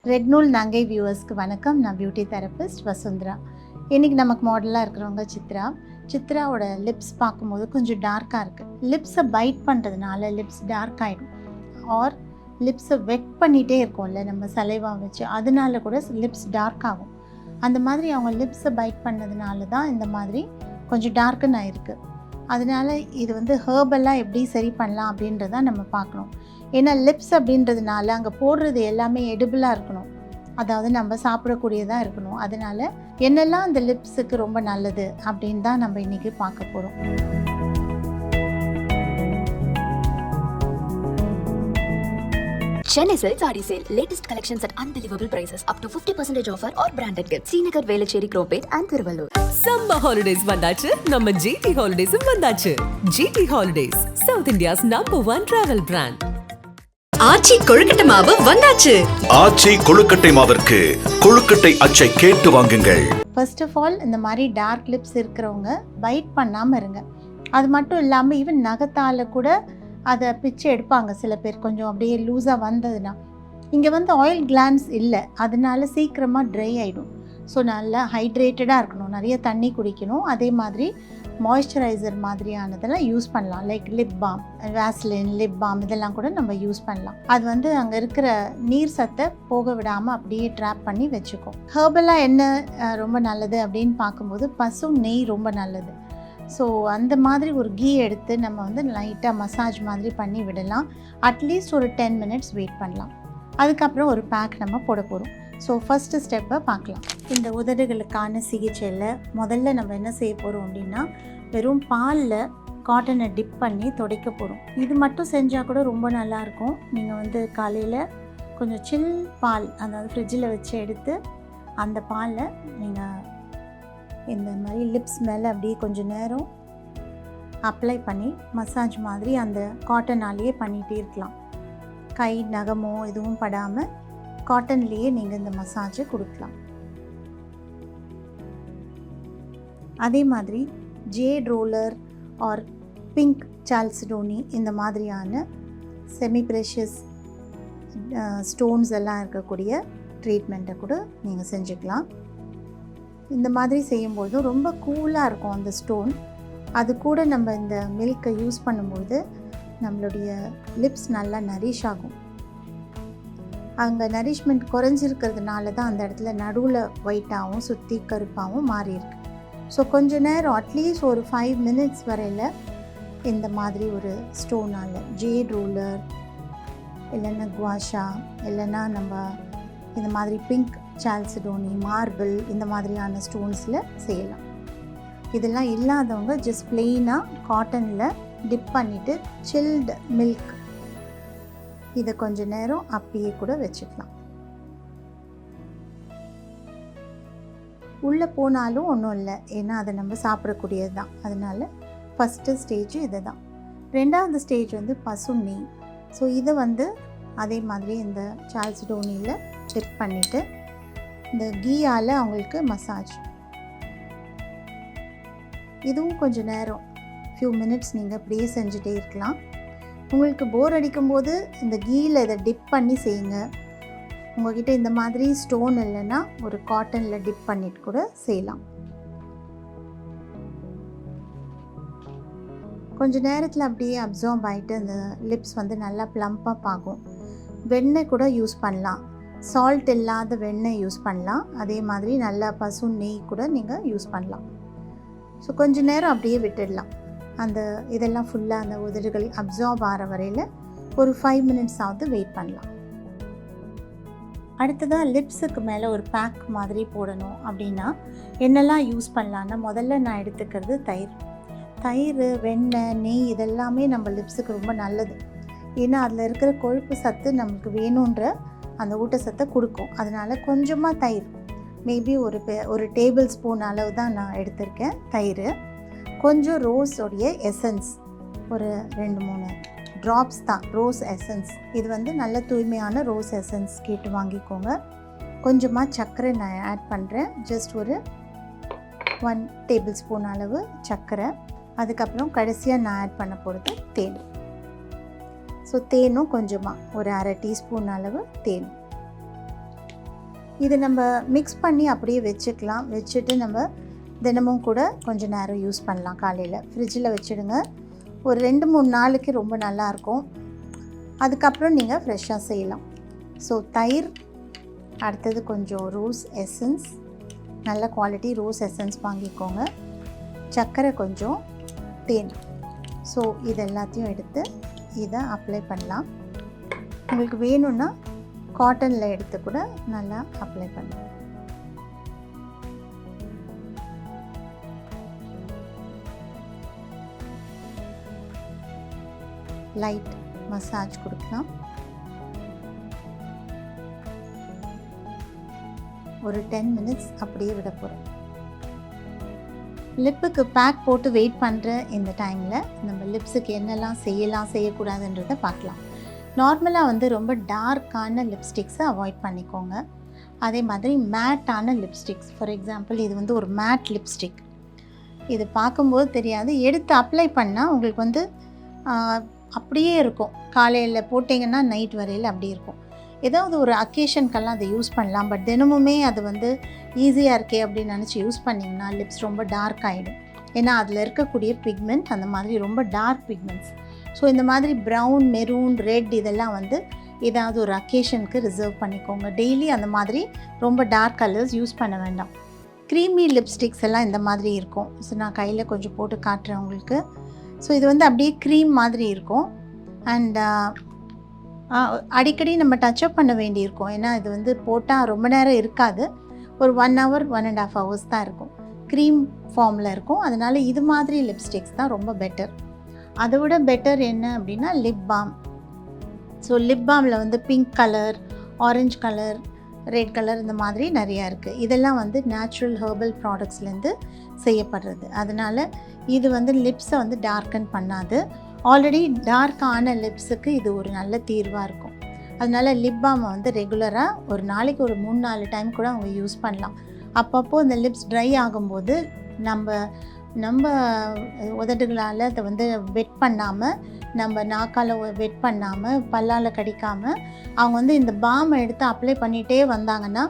Red நூல் நங்கை வியூவர்ஸ்க்கு வணக்கம். நான் பியூட்டி தெரபிஸ்ட் வசுந்தரா. இன்றைக்கி நமக்கு மாடலாக இருக்கிறவங்க சித்ராவோட லிப்ஸ் பார்க்கும்போது கொஞ்சம் டார்க்காக இருக்குது. லிப்ஸை பைட் பண்ணுறதுனால லிப்ஸ் டார்க் ஆகிடும். ஆர் லிப்ஸை வெட் பண்ணிகிட்டே இருக்கோம்ல நம்ம சலைவா வச்சு, அதனால கூட லிப்ஸ் டார்க் ஆகும். அந்த மாதிரி அவங்க லிப்ஸை பைட் பண்ணதுனால தான் இந்த மாதிரி கொஞ்சம் டார்க்குன்னு ஆயிருக்கு. அதனால் இது வந்து ஹேர்பலாக எப்படி சரி பண்ணலாம் அப்படின்றத நம்ம பார்க்கணும். ஏன்னா லிப்ஸ் அப்படின்றதுனால அங்கே போடுறது எல்லாமே எடிபிளாக இருக்கணும், அதாவது நம்ம சாப்பிடக்கூடியதாக இருக்கணும். அதனால் என்னெல்லாம் அந்த லிப்ஸுக்கு ரொம்ப நல்லது அப்படின்னு தான் நம்ம இன்றைக்கி பார்க்க போகிறோம். Chennai Silk Saree Sale. Latest collections at unbelievable prices. Up to 50% offer or branded gifts. Srinagar, Velachery, Cropate and Thiruvallur. Summer holidays vandachu. Namma GT Holidays vandachu. GT Holidays, South India's #1 travel brand. ஆச்சி கொழுக்கட்டை மாவு வந்தாச்சு. ஆச்சி கொழுக்கட்டை மாவிற்கு கொழுக்கட்டை அச்சை கேட்டு வாங்குங்கள். First of all இந்த மாதிரி dark lips இருக்கிறவங்க byte பண்ணாமல் இருங்க. அது மட்டும் இல்லாமல் ஈவன் நகத்தால் கூட அதை பிச்சு எடுப்பாங்க சில பேர், கொஞ்சம் அப்படியே லூஸாக வந்ததுன்னா. இங்கே வந்து ஆயில் கிளான்ஸ் இல்லை, அதனால சீக்கிரமாக ட்ரை ஆகிடும். ஸோ நல்லா ஹைட்ரேட்டடாக இருக்கணும், நிறைய தண்ணி குடிக்கணும். அதே மாதிரி மாய்ஸ்சரைசர் மாதிரியானதெல்லாம் யூஸ் பண்ணலாம். Like lip balm, vaseline, lip balm இதெல்லாம் கூட நம்ம யூஸ் பண்ணலாம். அது வந்து அங்கே இருக்கிற நீர் சத்தை போக விடாமல் அப்படியே ட்ராப் பண்ணி வச்சுக்கோ. ஹெர்பலாக என்ன ரொம்ப நல்லது அப்படின்னு பார்க்கும்போது பசு நெய் ரொம்ப நல்லது. ஸோ அந்த மாதிரி ஒரு கீ எடுத்து நம்ம வந்து லைட்டாக மசாஜ் மாதிரி பண்ணி விடலாம். அட்லீஸ்ட் ஒரு 10 மினிட்ஸ் வெயிட் பண்ணலாம். அதுக்கப்புறம் ஒரு பேக் நம்ம போட போகிறோம். ஸோ ஃபஸ்ட்டு ஸ்டெப்பை பார்க்கலாம். இந்த உதடுகளுக்கான சிகிச்சையில் முதல்ல நம்ம என்ன செய்ய போகிறோம் அப்படின்னா, வெறும் பாலில் காட்டனை டிப் பண்ணி துடைக்க போகிறோம். இது மட்டும் செஞ்சால் கூட ரொம்ப நல்லாயிருக்கும். நீங்கள் வந்து காலையில் கொஞ்சம் சில் பால், அதாவது ஃப்ரிட்ஜில் வச்சு எடுத்து அந்த பாலை நீங்கள் இந்த மாதிரி லிப்ஸ் மேலே அப்படியே கொஞ்சம் நேரம் அப்ளை பண்ணி மசாஜ் மாதிரி அந்த காட்டனாலேயே பண்ணிகிட்டே இருக்கலாம். கை நகமோ எதுவும் படாமல் காட்டன்லேயே நீங்கள் இந்த மசாஜை கொடுக்கலாம். அதே மாதிரி jade roller R pink chalcedony இந்த மாதிரியான செமி ப்ரெஷியஸ் ஸ்டோன்ஸ் எல்லாம் இருக்கக்கூடிய ட்ரீட்மெண்ட்டை கூட நீங்கள் செஞ்சுக்கலாம். இந்த மாதிரி செய்யும்போது ரொம்ப கூலாக இருக்கும் அந்த ஸ்டோன். அது கூட நம்ம இந்த மில்கை யூஸ் பண்ணும்போது நம்மளுடைய லிப்ஸ் நல்லா நரிஷ் ஆகும். அங்கே நரிஷ்மெண்ட் குறைஞ்சிருக்கிறதுனால தான் அந்த இடத்துல நடுவில் ஒயிட்டாகவும் சுற்றி கருப்பாகவும் மாறி இருக்கு. ஸோ கொஞ்ச நேரம் அட்லீஸ்ட் ஒரு 5 மினிட்ஸ் வரையில் இந்த மாதிரி ஒரு ஸ்டோனால் ஜேட் ரூலர் இல்லைன்னா குவாஷா இல்லைன்னா நம்ம இந்த மாதிரி பிங்க் சால்சிடோனி, மார்பிள் இந்த மாதிரியான ஸ்டோன்ஸில் செய்யலாம். இதெல்லாம் இல்லாதவங்க ஜஸ்ட் பிளெயினாக காட்டனில் டிப் பண்ணிவிட்டு சில்டு மில்க் இதை கொஞ்சம் நேரம் அப்படியே கூட வச்சுக்கலாம். உள்ளே போனாலும் ஒன்றும் இல்லை, ஏன்னா அதை நம்ம சாப்பிடக்கூடியது தான். அதனால் ஃபஸ்ட்டு ஸ்டேஜ் இது தான். ரெண்டாவது ஸ்டேஜ் வந்து பசு நெய். ஸோ இதை வந்து அதே மாதிரி இந்த சால்சிடோனியில் டிப் பண்ணிவிட்டு இந்த கீயால் அவங்களுக்கு மசாஜ். இதுவும் கொஞ்சம் நேரம் ஃபியூ மினிட்ஸ் நீங்கள் அப்படியே செஞ்சுட்டே இருக்கலாம். உங்களுக்கு போர் அடிக்கும்போது இந்த கீயில் இதை டிப் பண்ணி செய்யுங்க. உங்கள்கிட்ட இந்த மாதிரி ஸ்டோன் இல்லைன்னா ஒரு காட்டனில் டிப் பண்ணிட்டு கூட செய்யலாம். கொஞ்சம் நேரத்தில் அப்படியே அப்சர்வ் ஆகிட்டு அந்த லிப்ஸ் வந்து நல்லா ப்ளம்பப் ஆகும். வெண்ணெய் கூட யூஸ் பண்ணலாம், சால்ட் இல்லாத வெண்ணெய் யூஸ் பண்ணலாம். அதே மாதிரி நல்லா பசு நெய் கூட நீங்கள் யூஸ் பண்ணலாம். ஸோ கொஞ்சம் நேரம் அப்படியே விட்டுடலாம். அந்த இதெல்லாம் ஃபுல்லாக அந்த உதடுகள் அப்சார்ப் ஆகிற வரையில் ஒரு 5 மினிட்ஸ் ஆகுது வெயிட் பண்ணலாம். அடுத்ததாக லிப்ஸுக்கு மேலே ஒரு பேக் மாதிரி போடணும் அப்படின்னா என்னெல்லாம் யூஸ் பண்ணலான்னா, முதல்ல நான் எடுத்துக்கிறது தயிர், வெண்ணெய், நெய் இதெல்லாமே நம்ம லிப்ஸுக்கு ரொம்ப நல்லது. ஏன்னா அதில் இருக்கிற கொழுப்பு சத்து நமக்கு வேணுன்ற அந்த ஊட்டச்சத்தை கொடுக்கும். அதனால் கொஞ்சமாக தயிர், மேபி ஒரு டேபிள் ஸ்பூன் அளவு தான் நான் எடுத்திருக்கேன் தயிர். கொஞ்சம் ரோஸோடைய எசன்ஸ், ஒரு 2-3 ட்ராப்ஸ் தான் ரோஸ் எசன்ஸ். இது வந்து நல்ல தூய்மையான ரோஸ் எசன்ஸ் கேட்டு வாங்கிக்கோங்க. கொஞ்சமாக சர்க்கரை நான் ஆட் பண்ணுறேன், ஜஸ்ட் ஒரு 1 டேபிள் ஸ்பூன் அளவு சர்க்கரை. அதுக்கப்புறம் கடைசியாக நான் ஆட் பண்ண போகிறது தேன். ஸோ தேனும் கொஞ்சமாக ஒரு 1/2 டீஸ்பூன் அளவு தேன். இது நம்ம மிக்ஸ் பண்ணி அப்படியே வச்சுக்கலாம். வச்சுட்டு நம்ம தினமும் கூட கொஞ்சம் நேரம் யூஸ் பண்ணலாம். காலையில் ஃப்ரிட்ஜில் வச்சுடுங்க. ஒரு 2-3 நாளைக்கு ரொம்ப நல்லாயிருக்கும். அதுக்கப்புறம் நீங்கள் ஃப்ரெஷ்ஷாக செய்யலாம். ஸோ தயிர், அடுத்தது கொஞ்சம் ரோஸ் எசன்ஸ், நல்ல குவாலிட்டி ரோஸ் எசன்ஸ் வாங்கிக்கோங்க. சர்க்கரை கொஞ்சம், தேன். ஸோ இது எல்லாத்தையும் எடுத்து இதை அப்ளை பண்ணலாம். உங்களுக்கு வேணும்னா காட்டனில் எடுத்து கூட நல்லா அப்ளை பண்ணலாம். லைட் மசாஜ் கொடுக்கலாம். ஒரு 10 மினிட்ஸ் அப்படியே விட போகிறேன். லிப்புக்கு பேக் போட்டு வெயிட் பண்ணுற இந்த டைமில் நம்ம லிப்ஸுக்கு என்னெல்லாம் செய்யலாம் செய்யக்கூடாதுன்றதை பார்க்கலாம். நார்மலாக வந்து ரொம்ப டார்க்கான லிப்ஸ்டிக்ஸை அவாய்ட் பண்ணிக்கோங்க. அதே மாதிரி மேட்டான லிப்ஸ்டிக்ஸ், ஃபார் எக்ஸாம்பிள் இது வந்து ஒரு மேட் லிப்ஸ்டிக். இது பார்க்கும்போது தெரியாது, எடுத்து அப்ளை பண்ணால் உங்களுக்கு வந்து அப்படியே இருக்கும். காலையில் போட்டிங்கன்னா நைட் வரையில் அப்படி இருக்கும். ஏதாவது ஒரு அக்கேஷனுக்கெல்லாம் அதை யூஸ் பண்ணலாம். பட் தினமுமே அது வந்து ஈஸியாக இருக்கே அப்படின்னு நினச்சி யூஸ் பண்ணிங்கன்னா லிப்ஸ் ரொம்ப டார்க் ஆகிடும். ஏன்னா அதில் இருக்கக்கூடிய பிக்மெண்ட் அந்த மாதிரி ரொம்ப டார்க் பிக்மெண்ட்ஸ். ஸோ இந்த மாதிரி ப்ரௌன், மெரூன், ரெட் இதெல்லாம் வந்து ஏதாவது ஒரு அக்கேஷனுக்கு ரிசர்வ் பண்ணிக்கோங்க. டெய்லி அந்த மாதிரி ரொம்ப டார்க் கலர்ஸ் யூஸ் பண்ண வேண்டாம். க்ரீமி லிப்ஸ்டிக்ஸ் எல்லாம் இந்த மாதிரி இருக்கும். ஸோ நான் கையில் கொஞ்சம் போட்டு காட்டுறேன் உங்களுக்கு. ஸோ இது வந்து அப்படியே க்ரீம் மாதிரி இருக்கும். அண்ட் அடிக்கடி நம்ம டச்சப் பண்ண வேண்டியிருக்கும். ஏன்னா இது வந்து போட்டால் ரொம்ப நேரம் இருக்காது. ஒரு 1 hour 1.5 hours தான் இருக்கும். க்ரீம் ஃபார்மில் இருக்கும். அதனால் இது மாதிரி லிப்ஸ்டிக்ஸ் தான் ரொம்ப பெட்டர். அதை விட பெட்டர் என்ன அப்படின்னா லிப் பாம். ஸோ லிப் பாமில் வந்து pink colour, orange colour, red colour இந்த மாதிரி நிறையா இருக்குது. இதெல்லாம் வந்து நேச்சுரல் ஹெர்பல் ப்ராடக்ட்ஸ்லேருந்து செய்யப்படுறது. அதனால் இது வந்து லிப்ஸை வந்து டார்க்கன் பண்ணாது. ஆல்ரெடி டார்க்கான லிப்ஸுக்கு இது ஒரு நல்ல தீர்வாக இருக்கும். அதனால் லிப் பாமை வந்து ரெகுலராக ஒரு நாளைக்கு ஒரு 3-4 டைம் கூட அவங்க யூஸ் பண்ணலாம். அப்பப்போ இந்த லிப்ஸ் ட்ரை ஆகும்போது நம்ம உதடுகளால் அதை வந்து வெட் பண்ணாமல், நம்ம நாக்கால் வெட் பண்ணாமல், பல்லால் கடிக்காமல் அவங்க வந்து இந்த பாமை எடுத்து அப்ளை பண்ணிகிட்டே வந்தாங்கன்னா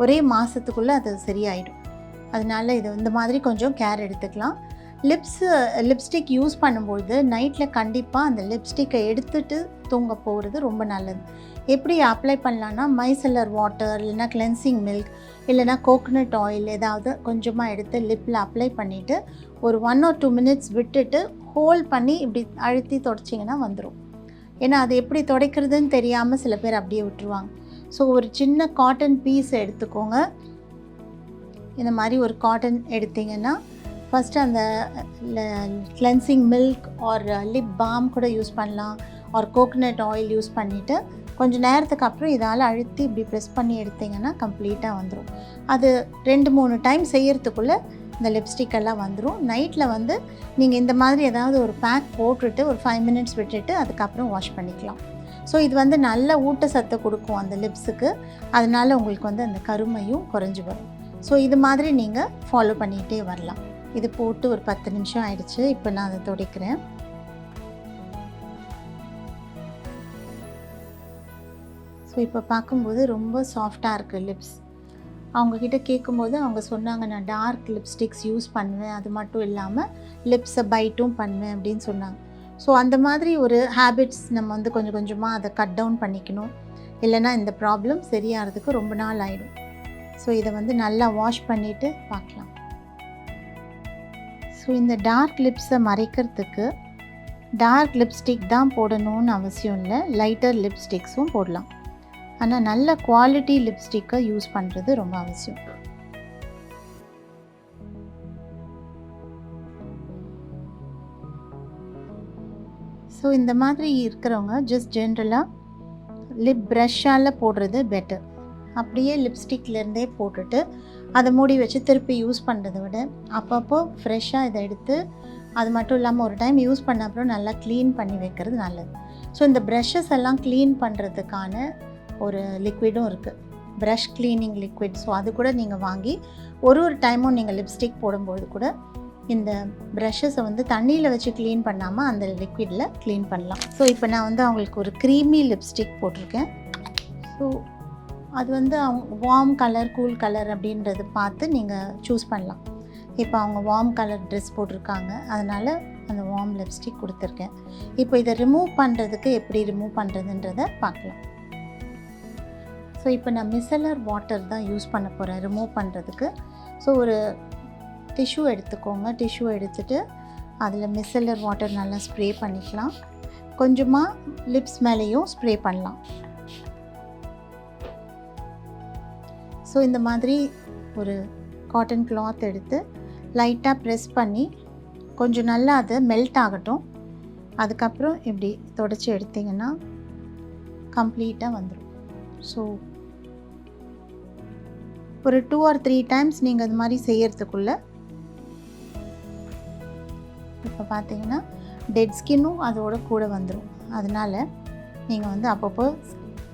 ஒரே மாதத்துக்குள்ளே அது சரியாயிடும். அதனால் இது இந்த மாதிரி கொஞ்சம் கேர் எடுத்துக்கலாம். லிப்ஸ்டிக் யூஸ் பண்ணும்பொழுது நைட்டில் கண்டிப்பாக அந்த லிப்ஸ்டிக்கை எடுத்துகிட்டு தூங்க போகிறது ரொம்ப நல்லது. எப்படி அப்ளை பண்ணலான்னா மைசெல்லர் வாட்டர், இல்லைனா கிளென்சிங் மில்க், இல்லைனா கோகோனட் ஆயில் ஏதாவது கொஞ்சமாக எடுத்து லிப்பில் அப்ளை பண்ணிவிட்டு ஒரு 1 or 2 minutes விட்டுட்டு ஹோல்ட் பண்ணி இப்படி அழுத்தி தொடச்சிங்கன்னா வந்துடும். ஏன்னா அது எப்படி துடைக்கிறதுன்னு தெரியாமல் சில பேர் அப்படியே விட்டுருவாங்க. ஸோ ஒரு சின்ன காட்டன் பீஸ் எடுத்துக்கோங்க. இந்த மாதிரி ஒரு காட்டன் எடுத்திங்கன்னா ஃபஸ்ட்டு அந்த cleansing milk R lip balm கூட யூஸ் பண்ணலாம். ஆர் கோகோனட் ஆயில் யூஸ் பண்ணிவிட்டு கொஞ்சம் நேரத்துக்கு அப்புறம் இதால் அழுத்தி இப்படி ப்ரெஸ் பண்ணி எடுத்திங்கன்னா கம்ப்ளீட்டாக வந்துடும். அது 2-3 டைம் செய்கிறதுக்குள்ளே இந்த லிப்ஸ்டிக்கெல்லாம் வந்துடும். நைட்டில் வந்து நீங்கள் இந்த மாதிரி ஏதாவது ஒரு பேக் போட்டுட்டு ஒரு 5 minutes விட்டுட்டு அதுக்கப்புறம் வாஷ் பண்ணிக்கலாம். ஸோ இது வந்து நல்ல ஊட்டச்சத்தை கொடுக்கும் அந்த லிப்ஸுக்கு. அதனால் உங்களுக்கு வந்து அந்த கருமையும் குறைஞ்சி வரும். ஸோ இது மாதிரி நீங்கள் ஃபாலோ பண்ணிகிட்டே வரலாம். இது போட்டு ஒரு 10 நிமிஷம் ஆயிடுச்சு. இப்போ நான் அதை துடைக்கிறேன். ஸோ இப்போ பார்க்கும்போது ரொம்ப சாஃப்டாக இருக்குது லிப்ஸ். அவங்கக்கிட்ட கேட்கும்போது அவங்க சொன்னாங்க, நான் டார்க் லிப்ஸ்டிக்ஸ் யூஸ் பண்ணுவேன், அது மட்டும் இல்லாமல் லிப்ஸை பைட்டும் பண்ணுவேன் அப்படின்னு சொன்னாங்க. ஸோ அந்த மாதிரி ஒரு ஹேபிட்ஸ் நம்ம வந்து கொஞ்சம் கொஞ்சமாக அதை கட் டவுன் பண்ணிக்கணும். இல்லைனா இந்த ப்ராப்ளம் சரியாகிறதுக்கு ரொம்ப நாள் ஆகிடும். ஸோ இதை வந்து நல்லா வாஷ் பண்ணிவிட்டு பார்க்கலாம். ஸோ இந்த டார்க் லிப்ஸை மறைக்கிறதுக்கு டார்க் லிப்ஸ்டிக் தான் போடணும்னு அவசியம் இல்லை. லைட்டர் லிப்ஸ்டிக்ஸும் போடலாம். ஆனால் நல்ல குவாலிட்டி லிப்ஸ்டிக்கை யூஸ் பண்ணுறது ரொம்ப அவசியம். ஸோ இந்த மாதிரி இருக்கிறவங்க ஜஸ்ட் ஜென்ரலாக லிப் ப்ரஷ்ஷால் போடுறது பெட்டர். அப்படியே லிப்ஸ்டிக்லேருந்தே போட்டுட்டு அதை மூடி வச்சு திருப்பி யூஸ் பண்ணுறதை விட அப்பப்போ ஃப்ரெஷ்ஷாக இதை எடுத்து, அது மட்டும் இல்லாமல் ஒரு டைம் யூஸ் பண்ண அப்புறம் நல்லா க்ளீன் பண்ணி வைக்கிறது நல்லது. ஸோ இந்த ப்ரஷஸ் எல்லாம் க்ளீன் பண்ணுறதுக்கான ஒரு லிக்விடும் இருக்குது, ப்ரஷ் க்ளீனிங் லிக்விட். ஸோ அது கூட நீங்கள் வாங்கி ஒரு டைமும் நீங்கள் லிப்ஸ்டிக் போடும்போது கூட இந்த ப்ரஷஸை வந்து தண்ணியில் வச்சு க்ளீன் பண்ணாமல் அந்த லிக்விடில் க்ளீன் பண்ணலாம். ஸோ இப்போ நான் வந்து அவங்களுக்கு ஒரு க்ரீமி லிப்ஸ்டிக் போட்டிருக்கேன். ஸோ அது வந்து அவங்க வார்ம் கலர் கூல் கலர் அப்படின்றது பார்த்து நீங்கள் சூஸ் பண்ணலாம். இப்போ அவங்க வார்ம் கலர் ட்ரெஸ் போட்டிருக்காங்க, அதனால் அந்த வார்ம் லிப்ஸ்டிக் கொடுத்துருக்கேன். இப்போ இதை ரிமூவ் பண்ணுறதுக்கு எப்படி ரிமூவ் பண்ணுறதுன்றதை பார்க்கலாம். ஸோ இப்போ நான் மிசலர் வாட்டர் தான் யூஸ் பண்ண போகிறேன் ரிமூவ் பண்ணுறதுக்கு. ஸோ ஒரு டிஷ்யூ எடுத்துக்கோங்க. டிஷ்யூ எடுத்துகிட்டு அதில் மிசலர் வாட்டர் நல்லா ஸ்ப்ரே பண்ணிக்கலாம். கொஞ்சமாக லிப்ஸ் மேலேயும் ஸ்ப்ரே பண்ணலாம். ஸோ இந்த மாதிரி ஒரு காட்டன் கிளாத் எடுத்து லைட்டாக ப்ரெஸ் பண்ணி கொஞ்சம் நல்லா அது மெல்ட் ஆகட்டும். அதுக்கப்புறம் இப்படி தொடச்சி எடுத்திங்கன்னா கம்ப்ளீட்டாக வந்துடும். ஸோ ஒரு 2 or 3 டைம்ஸ் நீங்கள் அது மாதிரி செய்யறதுக்குள்ளே இப்போ பார்த்தீங்கன்னா டெட் ஸ்கின்னும் அதோட கூட வந்துடும். அதனால் நீங்கள் வந்து அப்பப்போ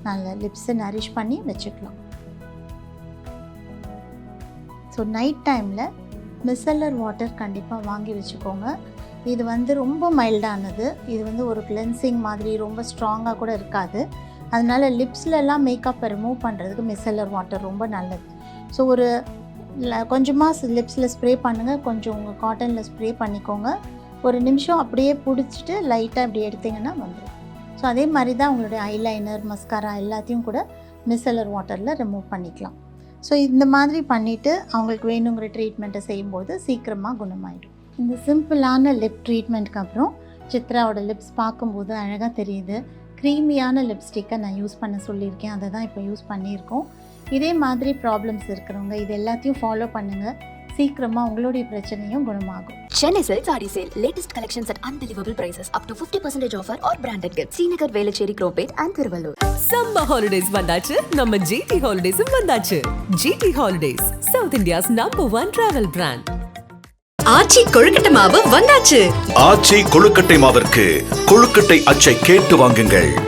நல்ல லிப்ஸை நரிஷ் பண்ணி வச்சுக்கலாம். ஸோ நைட் டைமில் மிசலர் வாட்டர் கண்டிப்பாக வாங்கி வச்சுக்கோங்க. இது வந்து ரொம்ப மைல்டானது. இது வந்து ஒரு கிளென்சிங் மாதிரி ரொம்ப ஸ்ட்ராங்காக கூட இருக்காது. அதனால் லிப்ஸ்லலாம் மேக்கப்பை ரிமூவ் பண்ணுறதுக்கு மிசலர் வாட்டர் ரொம்ப நல்லது. ஸோ ஒரு கொஞ்சமாக லிப்ஸில் ஸ்ப்ரே பண்ணுங்கள், கொஞ்சம் உங்கள் காட்டனில் ஸ்ப்ரே பண்ணிக்கோங்க. ஒரு நிமிஷம் அப்படியே பிடிச்சிட்டு லைட்டாக இப்படி எடுத்திங்கன்னா வந்துடும். ஸோ அதே மாதிரி தான் உங்களுடைய ஐலைனர் மஸ்காரா எல்லாத்தையும் கூட மிசலர் வாட்டரில் ரிமூவ் பண்ணிக்கலாம். ஸோ இந்த மாதிரி பண்ணிவிட்டு அவங்களுக்கு வேணுங்கிற ட்ரீட்மெண்ட்டை செய்யும்போது சீக்கிரமாக குணமாயிடும். இந்த சிம்பிளான லிப் ட்ரீட்மெண்ட்டுக்கு அப்புறம் சித்ராவோட லிப்ஸ் பார்க்கும்போது அழகாக தெரியுது. க்ரீமியான லிப்ஸ்டிக்கை நான் யூஸ் பண்ண சொல்லியிருக்கேன், அதை தான் இப்போ யூஸ் பண்ணியிருக்கோம். இதே மாதிரி ப்ராப்ளம்ஸ் இருக்கிறவங்க இது எல்லாத்தையும் ஃபாலோ பண்ணுங்கள். சீக்கிரமாக உங்களுடைய பிரச்சனையும் குணமாகும். Chennai Silk Saree Sale. Latest collections at unbelievable prices. Up to 50% offer or branded gifts. Srinagar, Velachery, Cropate and Thiruvallur. Summer holidays வந்தாச்சு, நம்ம ஜிடி ஹாலிடேஸும் வந்தாச்சு. GT holidays, south India's #1 travel brand. Aachi கொழுக்கட்டை மாவு வந்தாச்சு. ஆச்சி கொழுக்கட்டை மாவிற்கு கொழுக்கட்டை அச்சை கேட்டு வாங்குங்கள்.